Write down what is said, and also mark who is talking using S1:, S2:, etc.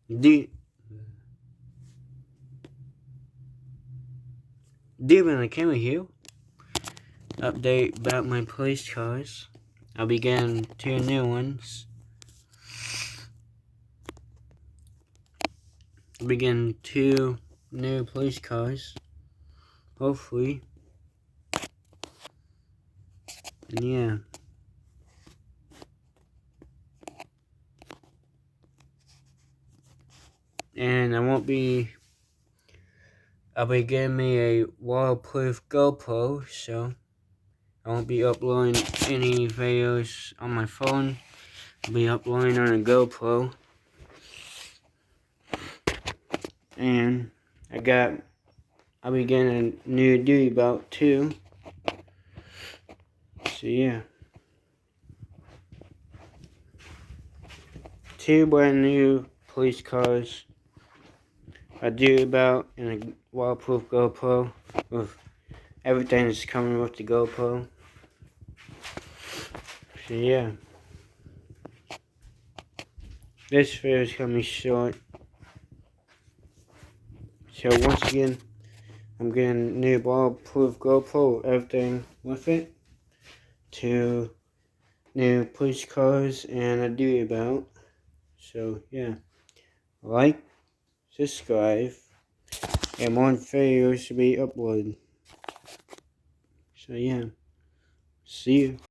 S1: Deep in the camera here. Update about my police cars. I'll be getting 2 new ones. I'll be getting 2 new police cars. Hopefully. And yeah. And I'll be getting me a waterproof GoPro, so I won't be uploading any videos on my phone. I'll be uploading on a GoPro. And I'll be getting a new duty belt too. So yeah. 2 brand new police cars. A duty belt and a waterproof GoPro. With everything that's coming with the GoPro. So yeah. This video is gonna be short. So once again, I'm getting new waterproof GoPro, everything with it. 2 new police cars and a duty belt. So yeah, like, subscribe, and more videos to be uploaded. So yeah, see you.